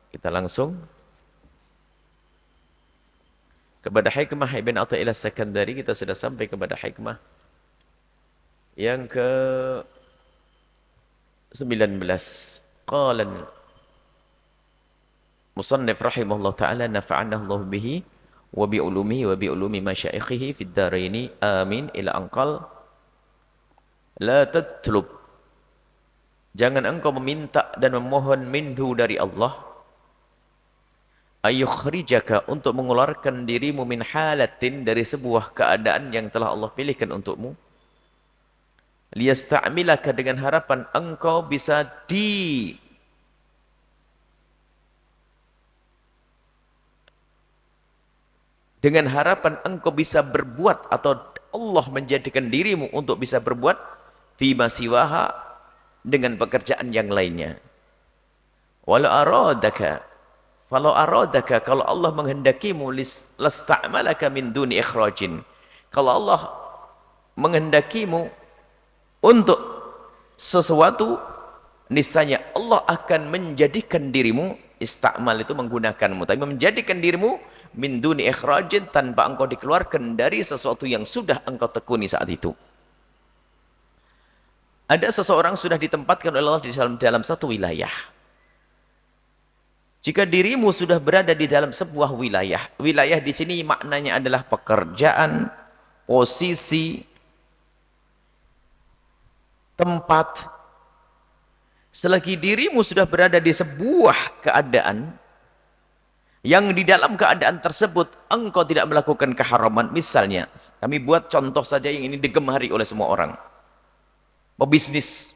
Kita langsung kepada hikmah Ibn Athaillah As-Sakandari. Kita sudah sampai kepada hikmah yang ke 19. Qala musannif rahimahullah ta'ala nafa'ana Allah bihi wa bi ulumihi wa bi ulumi masyaikhihi fid daraini amin ila anqal la tatlub, jangan engkau meminta dan memohon minhu dari Allah ayyukhrijaka, untuk mengeluarkan dirimu min halatin, dari sebuah keadaan yang telah Allah pilihkan untukmu, liyasta'milaka, dengan harapan engkau bisa dengan harapan engkau bisa berbuat, atau Allah menjadikan dirimu untuk bisa berbuat fima siwaha, dengan pekerjaan yang lainnya. Walau aradaka, kalau Allah menghendakimu, lasta'malaka min duni ikhrajin, kalau Allah menghendakimu untuk sesuatu, niscaya Allah akan menjadikan dirimu, istakmal itu menggunakanmu, tapi menjadikan dirimu min duni ikhrajin, tanpa engkau dikeluarkan dari sesuatu yang sudah engkau tekuni saat itu. Ada seseorang sudah ditempatkan oleh Allah di dalam satu wilayah. Jika dirimu sudah berada di dalam sebuah wilayah, wilayah di sini maknanya adalah pekerjaan, posisi, tempat. Selagi dirimu sudah berada di sebuah keadaan yang di dalam keadaan tersebut engkau tidak melakukan keharaman, misalnya kami buat contoh saja yang ini digemari oleh semua orang, pebisnis,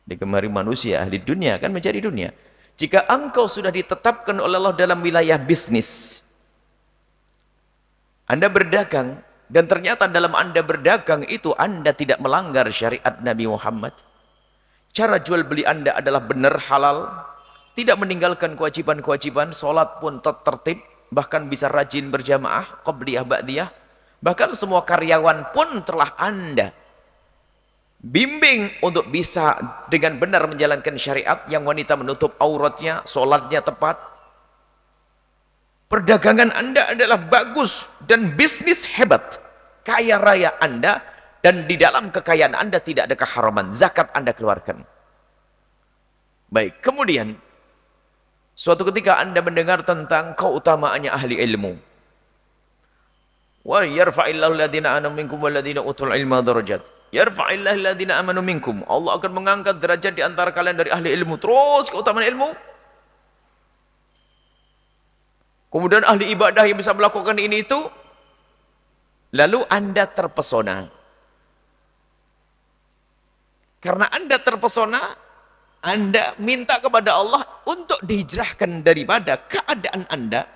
digemari manusia, ahli dunia kan mencari dunia. Jika engkau sudah ditetapkan oleh Allah dalam wilayah bisnis, Anda berdagang, dan ternyata dalam Anda berdagang itu Anda tidak melanggar syariat Nabi Muhammad, cara jual beli Anda adalah benar, halal, tidak meninggalkan kewajiban-kewajiban, sholat pun tertib, bahkan bisa rajin berjamaah, qabliyah, ba'diyah, bahkan semua karyawan pun telah Anda bimbing untuk bisa dengan benar menjalankan syariat, yang wanita menutup auratnya, sholatnya tepat, perdagangan Anda adalah bagus dan bisnis hebat, kaya raya Anda, dan di dalam kekayaan Anda tidak ada keharaman, zakat Anda keluarkan. Baik, kemudian suatu ketika Anda mendengar tentang keutamaannya ahli ilmu. Wa yarfa'illahu alladhina amanu minkum walladhina utul ilma darajat. Yarfa'illahu alladhina amanu minkum. Allah akan mengangkat derajat di antara kalian dari ahli ilmu. Terus keutamaan ilmu. Kemudian ahli ibadah yang bisa melakukan ini itu. Lalu Anda terpesona. Karena Anda terpesona, Anda minta kepada Allah untuk dihijrahkan daripada keadaan Anda,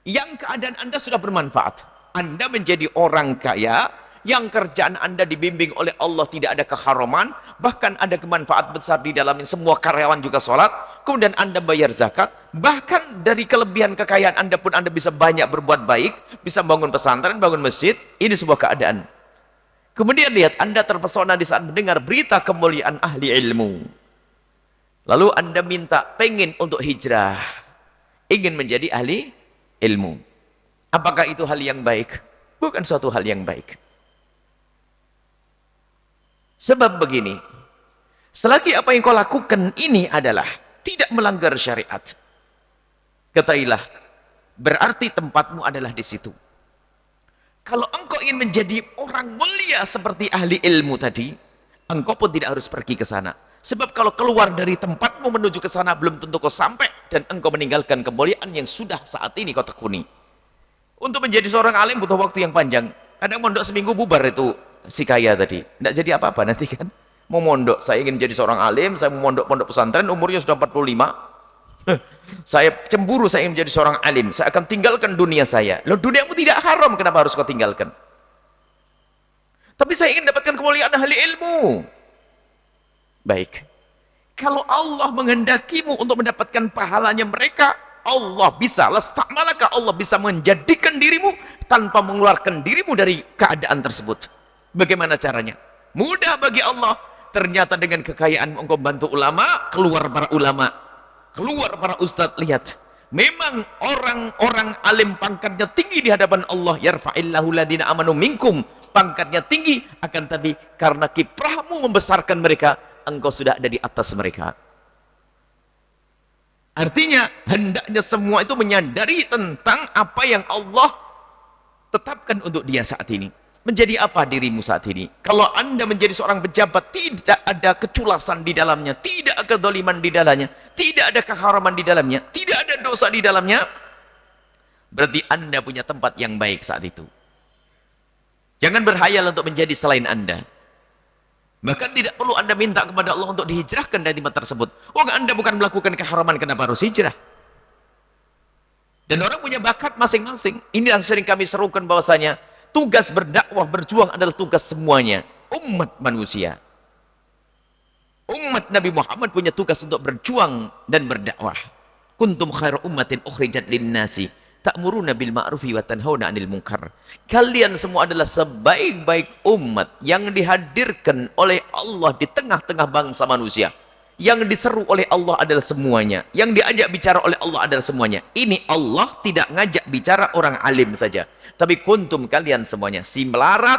yang keadaan Anda sudah bermanfaat. Anda menjadi orang kaya, yang kerjaan Anda dibimbing oleh Allah, tidak ada keharaman, bahkan ada kemanfaat besar di dalamnya, semua karyawan juga sholat, kemudian Anda bayar zakat, bahkan dari kelebihan kekayaan Anda pun Anda bisa banyak berbuat baik, bisa bangun pesantren, bangun masjid. Ini sebuah keadaan. Kemudian lihat, Anda terpesona di saat mendengar berita kemuliaan ahli ilmu. Lalu Anda minta, pengen untuk hijrah, ingin menjadi ahli ilmu. Apakah itu hal yang baik? Bukan suatu hal yang baik. Sebab begini, selagi apa yang kau lakukan ini adalah tidak melanggar syariat, ketahuilah, berarti tempatmu adalah di situ. Kalau engkau ingin menjadi orang mulia seperti ahli ilmu tadi, engkau pun tidak harus pergi ke sana. Sebab kalau keluar dari tempatmu menuju ke sana, belum tentu kau sampai, dan engkau meninggalkan kemuliaan yang sudah saat ini kau tekuni. Untuk menjadi seorang alim butuh waktu yang panjang. Kadang mondok seminggu bubar itu si kaya tadi. Tidak jadi apa-apa nanti kan. Mau mondok, saya ingin jadi seorang alim, saya mau mondok-mondok pesantren, umurnya sudah 45. Saya cemburu, saya ingin menjadi seorang alim, saya akan tinggalkan dunia saya. Loh, duniamu tidak haram, kenapa harus kau tinggalkan? Tapi saya ingin dapatkan kemuliaan ahli ilmu. Baik. Kalau Allah menghendakimu untuk mendapatkan pahalanya mereka, Allah bisa, lastakmalaka, Allah bisa menjadikan dirimu tanpa mengeluarkan dirimu dari keadaan tersebut. Bagaimana caranya? Mudah bagi Allah. Ternyata dengan kekayaan engkau bantu ulama, keluar para ulama. Keluar para ustadz, lihat. Memang orang-orang alim pangkatnya tinggi di hadapan Allah. Yarfa'illahu ladina amanu minkum. Pangkatnya tinggi, akan tapi karena kiprahmu membesarkan mereka, engkau sudah ada di atas mereka. Artinya, hendaknya semua itu menyadari tentang apa yang Allah tetapkan untuk dia saat ini. Menjadi apa dirimu saat ini? Kalau Anda menjadi seorang pejabat, tidak ada keculasan di dalamnya, tidak ada kezaliman di dalamnya, tidak ada keharaman di dalamnya, tidak ada dosa di dalamnya, berarti Anda punya tempat yang baik saat itu. Jangan berhayal untuk menjadi selain Anda. Bahkan tidak perlu Anda minta kepada Allah untuk dihijrahkan dari tempat tersebut. Oh, Anda bukan melakukan keharaman, kenapa harus hijrah? Dan orang punya bakat masing-masing. Ini yang sering kami serukan bahwasanya tugas berdakwah, berjuang adalah tugas semuanya. Umat manusia. Umat Nabi Muhammad punya tugas untuk berjuang dan berdakwah. Kuntum khairu ummatin ukhrijat linnasi ta'muruna bil ma'rufi wa tanhauna 'anil munkar. Kalian semua adalah sebaik-baik umat yang dihadirkan oleh Allah di tengah-tengah bangsa manusia. Yang diseru oleh Allah adalah semuanya. Yang diajak bicara oleh Allah adalah semuanya. Ini Allah tidak ngajak bicara orang alim saja. Tapi kuntum, kalian semuanya. Si melarat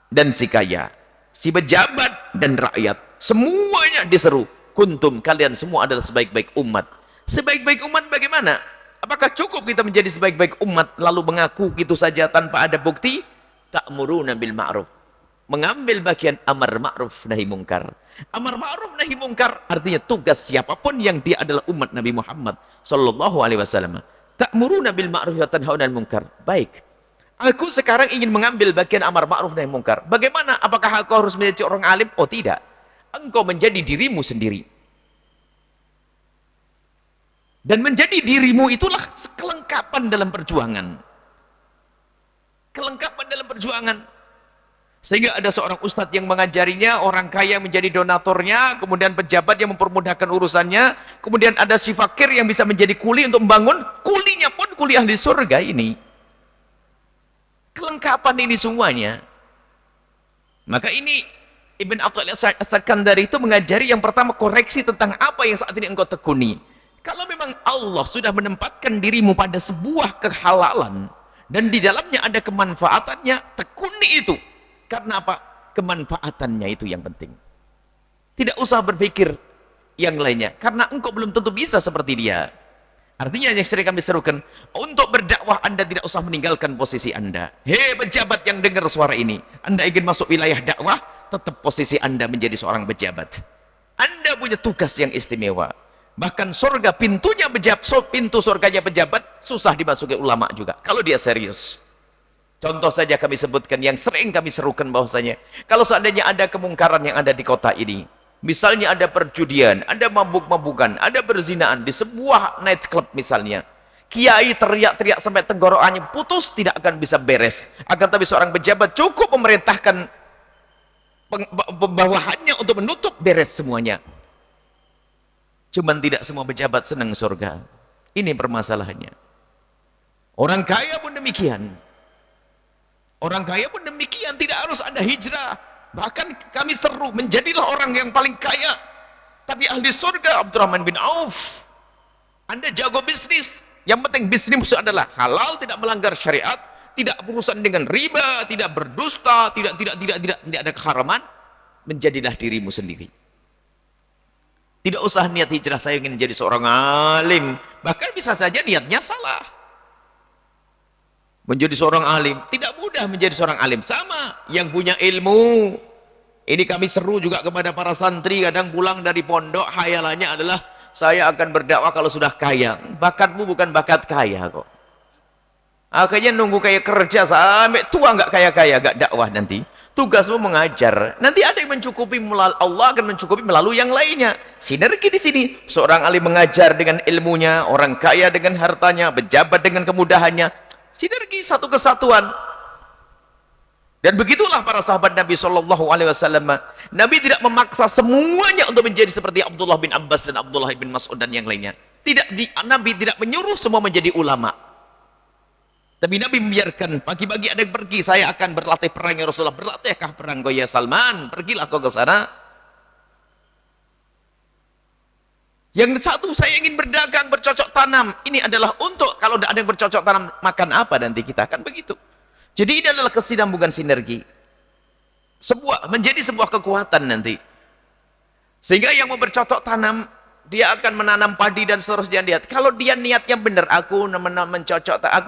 dan si kaya. Si pejabat dan rakyat. Semuanya diseru. Kuntum, kalian semua adalah sebaik-baik umat. Sebaik-baik umat bagaimana? Apakah cukup kita menjadi sebaik-baik umat lalu mengaku gitu saja tanpa ada bukti? Ta'muruna bil ma'ruf. Mengambil bagian amar ma'ruf nahi mungkar. Amar ma'ruf nahi mungkar artinya tugas siapapun yang dia adalah umat Nabi Muhammad sallallahu alaihi wasallam. Ta'muruna bil ma'ruf wa tanhauna 'anil munkar. Baik. Aku sekarang ingin mengambil bagian amar ma'ruf nahi mungkar. Bagaimana? Apakah aku harus menjadi orang alim? Oh, tidak. Engkau menjadi dirimu sendiri. Dan menjadi dirimu itulah kelengkapan dalam perjuangan. Kelengkapan dalam perjuangan. Sehingga ada seorang ustadz yang mengajarinya, orang kaya menjadi donaturnya, kemudian pejabat yang mempermudahkan urusannya, kemudian ada si fakir yang bisa menjadi kuli untuk membangun, kulinya pun kuli ahli surga ini. Kelengkapan ini semuanya. Maka ini Ibn Athaillah As-Sakandari itu mengajari yang pertama koreksi tentang apa yang saat ini engkau tekuni. Kalau memang Allah sudah menempatkan dirimu pada sebuah kehalalan dan di dalamnya ada kemanfaatannya, tekuni itu. Karena apa? Kemanfaatannya itu yang penting. Tidak usah berpikir yang lainnya. Karena engkau belum tentu bisa seperti dia. Artinya yang sering kami serukan, untuk berdakwah Anda tidak usah meninggalkan posisi Anda. Hei pejabat yang dengar suara ini, Anda ingin masuk wilayah dakwah, tetap posisi Anda menjadi seorang pejabat. Anda punya tugas yang istimewa. Bahkan surga pintunya pintu surganya pejabat susah dimasuki ulama juga kalau dia serius. Contoh saja kami sebutkan yang sering kami serukan bahwasanya kalau seandainya ada kemungkaran yang ada di kota ini, misalnya ada perjudian, ada mabuk-mabukan, ada berzinaan di sebuah night club misalnya, kiai teriak-teriak sampai tenggorokannya putus, tidak akan bisa beres. Akan tapi seorang pejabat cukup memerintahkan bawahannya untuk menutup beres semuanya. Cuman tidak semua pejabat senang surga. Ini permasalahannya. Orang kaya pun demikian. Orang kaya pun demikian, tidak harus ada hijrah. Bahkan kami seru, menjadilah orang yang paling kaya. Tapi ahli surga, Abdurrahman bin Auf. Anda jago bisnis. Yang penting bisnis adalah halal, tidak melanggar syariat, tidak berurusan dengan riba, tidak berdusta, tidak ada keharaman. Menjadilah dirimu sendiri. Tidak usah niat hijrah saya ingin menjadi seorang alim. Bahkan bisa saja niatnya salah. Menjadi seorang alim. Tidak mudah menjadi seorang alim. Sama yang punya ilmu. Ini kami seru juga kepada para santri. Kadang pulang dari pondok, hayalannya adalah saya akan berdakwah kalau sudah kaya. Bakatmu bukan bakat kaya kok. Akhirnya nunggu kayak kerja sampai tua nggak kaya-kaya, nggak dakwah nanti. Tugasmu mengajar. Nanti ada yang mencukupi, Allah akan mencukupi melalui yang lainnya. Sinergi di sini. Seorang alim mengajar dengan ilmunya, orang kaya dengan hartanya, pejabat dengan kemudahannya. Sinergi, satu kesatuan. Dan begitulah para sahabat Nabi Shallallahu Alaihi Wasallam. Nabi tidak memaksa semuanya untuk menjadi seperti Abdullah bin Abbas dan Abdullah bin Mas'ud dan yang lainnya. Nabi tidak menyuruh semua menjadi ulama. Tapi Nabi membiarkan, pagi-pagi ada yang pergi, saya akan berlatih perang ya Rasulullah. Berlatihkah perang kau ya Salman? Pergilah kau ke sana. Yang satu, saya ingin berdagang, bercocok tanam. Ini adalah untuk, kalau tidak ada yang bercocok tanam, makan apa nanti kita? Kan begitu. Jadi ini adalah kesinambungan sinergi. Menjadi sebuah kekuatan nanti. Sehingga yang mau bercocok tanam, dia akan menanam padi dan seterusnya. Lihat, kalau dia niatnya benar, aku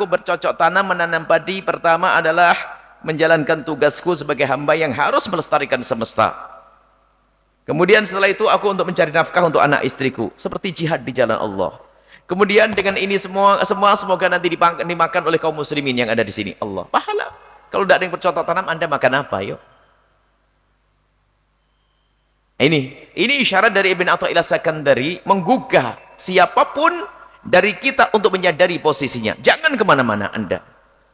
bercocok tanam, menanam padi, pertama adalah menjalankan tugasku sebagai hamba yang harus melestarikan semesta. Kemudian setelah itu aku untuk mencari nafkah untuk anak istriku, seperti jihad di jalan Allah. Kemudian dengan ini semua semoga nanti dimakan oleh kaum muslimin yang ada di sini. Allah, pahala. Kalau tidak ada yang bercocok tanam, Anda makan apa? Yuk. Ini isyarat dari Ibn Athaillah Sakandari menggugah siapapun dari kita untuk menyadari posisinya. Jangan kemana-mana Anda.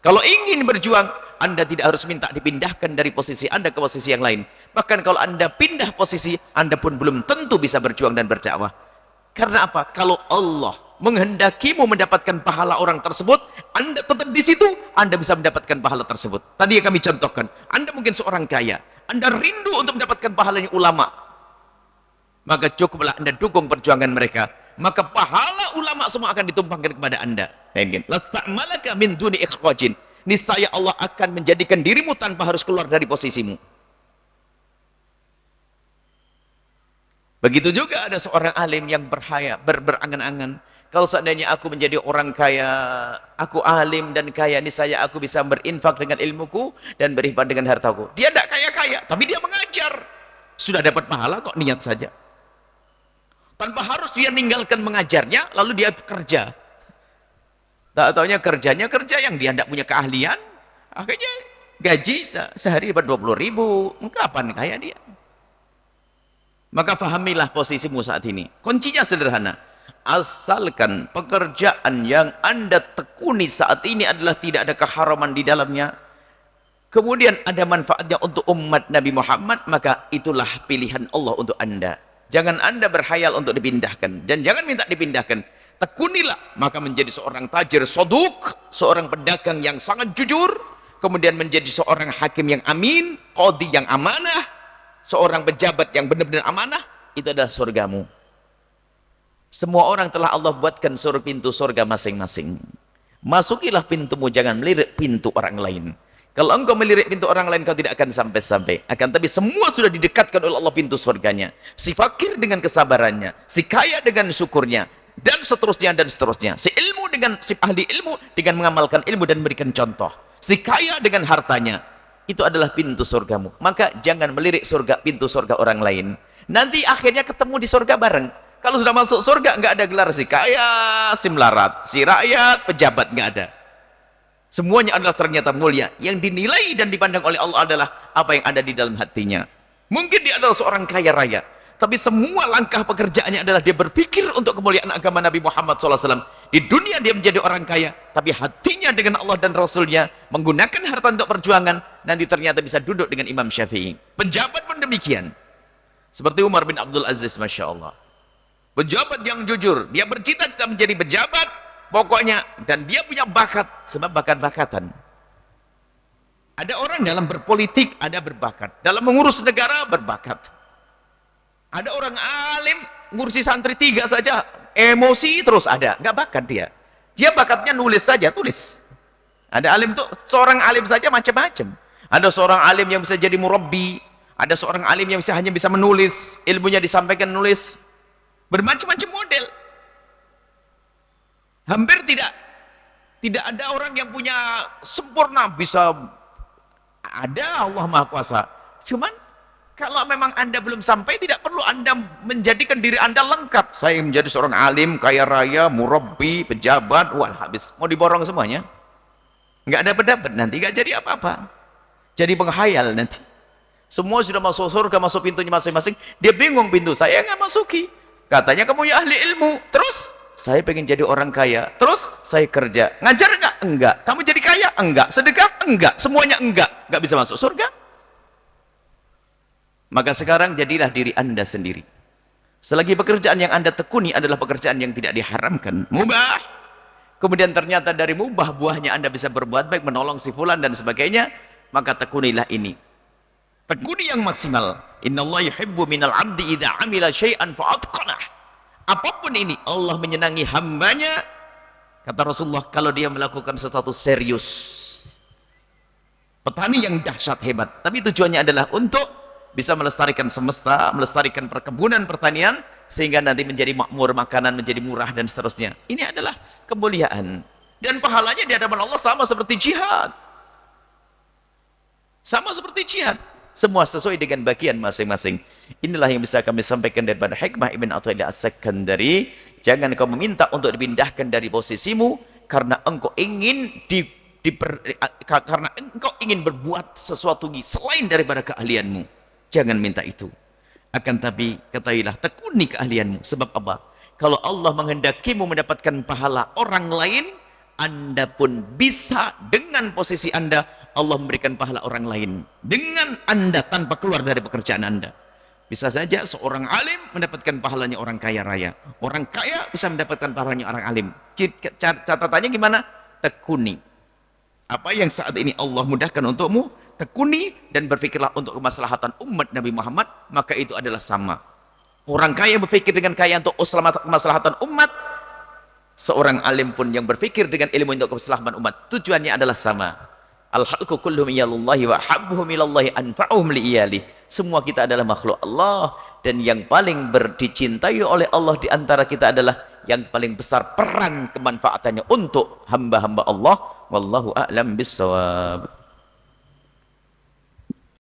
Kalau ingin berjuang, Anda tidak harus minta dipindahkan dari posisi Anda ke posisi yang lain. Bahkan kalau Anda pindah posisi, Anda pun belum tentu bisa berjuang dan berdakwah. Karena apa? Kalau Allah menghendakimu mendapatkan pahala orang tersebut, Anda tetap di situ, Anda bisa mendapatkan pahala tersebut. Tadi yang kami contohkan, Anda mungkin seorang kaya, Anda rindu untuk mendapatkan pahalanya ulama, maka cukuplah Anda dukung perjuangan mereka, maka pahala ulama semua akan ditumpangkan kepada Anda. Lasta'malaka min duni ikhrajin. Niscaya Allah akan menjadikan dirimu tanpa harus keluar dari posisimu. Begitu juga ada seorang alim yang berangan-angan, kalau seandainya aku menjadi orang kaya, aku alim dan kaya, niscaya aku bisa berinfak dengan ilmuku dan berinfak dengan hartaku. Dia tidak kaya-kaya, tapi dia mengajar. Sudah dapat pahala kok, niat saja. Tanpa harus dia meninggalkan mengajarnya, lalu dia kerja. Tak taunya kerjanya kerja yang dia tidak punya keahlian, akhirnya gaji sehari dapat 20.000. Kapan kaya dia? Maka fahamilah posisimu saat ini. Kuncinya sederhana. Asalkan pekerjaan yang Anda tekuni saat ini adalah tidak ada keharaman di dalamnya, kemudian ada manfaatnya untuk umat Nabi Muhammad, maka itulah pilihan Allah untuk Anda. Jangan Anda berhayal untuk dipindahkan, dan jangan minta dipindahkan. Tekunilah, maka menjadi seorang tajir soduk, seorang pedagang yang sangat jujur, kemudian menjadi seorang hakim yang amin, qadhi yang amanah, seorang pejabat yang benar-benar amanah. Itu adalah surgamu. Semua orang telah Allah buatkan pintu surga masing-masing. Masukilah pintumu, jangan melirik pintu orang lain. Kalau engkau melirik pintu orang lain, kau tidak akan sampai-sampai. Tapi semua sudah didekatkan oleh Allah pintu surganya. Si fakir dengan kesabarannya, si kaya dengan syukurnya, dan seterusnya dan seterusnya. Si ilmu dengan si ahli ilmu dengan mengamalkan ilmu dan memberikan contoh. Si kaya dengan hartanya. Itu adalah pintu surgamu. Maka jangan melirik pintu surga orang lain. Nanti akhirnya ketemu di surga bareng. Kalau sudah masuk surga, nggak ada gelar si kaya, si melarat, si rakyat, pejabat, nggak ada. Semuanya adalah ternyata mulia. Yang dinilai dan dipandang oleh Allah adalah apa yang ada di dalam hatinya. Mungkin dia adalah seorang kaya raya, tapi semua langkah pekerjaannya adalah dia berpikir untuk kemuliaan agama Nabi Muhammad SAW. Di dunia dia menjadi orang kaya, tapi hatinya dengan Allah dan Rasulnya, menggunakan harta untuk perjuangan, nanti ternyata bisa duduk dengan Imam Syafi'i. Pejabat pun demikian. Seperti Umar bin Abdul Aziz, Masya Allah. Pejabat yang jujur, dia bercita-cita menjadi pejabat, pokoknya, dan dia punya bakat, sebab bakat-bakatan. Ada orang dalam berpolitik, ada berbakat. Dalam mengurus negara, berbakat. Ada orang alim, ngurusi santri 3 saja, emosi terus ada, nggak bakat dia. Dia bakatnya nulis saja, tulis. Ada alim tuh, seorang alim saja macam-macam. Ada seorang alim yang bisa jadi murabbi, ada seorang alim yang hanya bisa menulis, ilmunya disampaikan nulis. Bermacam-macam model. Hampir tidak ada orang yang punya sempurna, bisa ada, Allah Maha Kuasa. Cuman kalau memang Anda belum sampai, tidak perlu Anda menjadikan diri Anda lengkap. Saya menjadi seorang alim, kaya raya, murabbi, pejabat, wah habis. Mau diborong semuanya. Nggak dapat nanti, nggak jadi apa-apa. Jadi penghayal nanti. Semua sudah masuk surga, masuk pintunya masing-masing. Dia bingung, pintu saya nggak masuki. Katanya kamu ya ahli ilmu. Terus, saya pengen jadi orang kaya. Terus, saya kerja. Ngajar nggak? Enggak. Kamu jadi kaya? Enggak. Sedekah? Enggak. Semuanya enggak. Nggak bisa masuk surga. Maka sekarang jadilah diri Anda sendiri. Selagi pekerjaan yang Anda tekuni adalah pekerjaan yang tidak diharamkan, mubah. Kemudian ternyata dari mubah buahnya Anda bisa berbuat baik, menolong si fulan dan sebagainya, maka tekunilah ini. Tekuni yang maksimal. Innallaha yuhibbu minal 'abdi idza 'amila syai'an fa'atqanah. Apapun ini, Allah menyenangi hambanya. Kata Rasulullah, kalau dia melakukan sesuatu serius. Petani yang dahsyat hebat, tapi tujuannya adalah untuk bisa melestarikan semesta, melestarikan perkebunan pertanian, sehingga nanti menjadi makmur, makanan menjadi murah dan seterusnya. Ini adalah kemuliaan. Dan pahalanya di hadapan Allah sama seperti jihad. Sama seperti jihad. Semua sesuai dengan bagian masing-masing. Inilah yang bisa kami sampaikan daripada hikmah Ibn Athaillah As-Sakandari. Jangan kau meminta untuk dipindahkan dari posisimu karena engkau ingin karena engkau ingin berbuat sesuatu selain daripada keahlianmu. Jangan minta itu. Akan tapi ketahuilah, tekuni keahlianmu. Sebab apa? Kalau Allah menghendakimu mendapatkan pahala orang lain, Anda pun bisa dengan posisi Anda, Allah memberikan pahala orang lain. Dengan Anda tanpa keluar dari pekerjaan Anda. Bisa saja seorang alim mendapatkan pahalanya orang kaya raya. Orang kaya bisa mendapatkan pahalanya orang alim. Catatannya gimana? Tekuni. Apa yang saat ini Allah mudahkan untukmu, tekuni dan berfikirlah untuk kemaslahatan umat Nabi Muhammad, maka itu adalah sama. Orang kaya berfikir dengan kaya untuk kemaslahatan umat, seorang alim pun yang berfikir dengan ilmu untuk kemaslahatan umat, tujuannya adalah sama. Al-khalqu kulluhum iyalullahi wa habbuhum ilallahi anfa'uhum li'iyalih. Semua kita adalah makhluk Allah, dan yang paling dicintai oleh Allah di antara kita adalah yang paling besar peran kemanfaatannya untuk hamba-hamba Allah. Wallahu a'lam bissawab.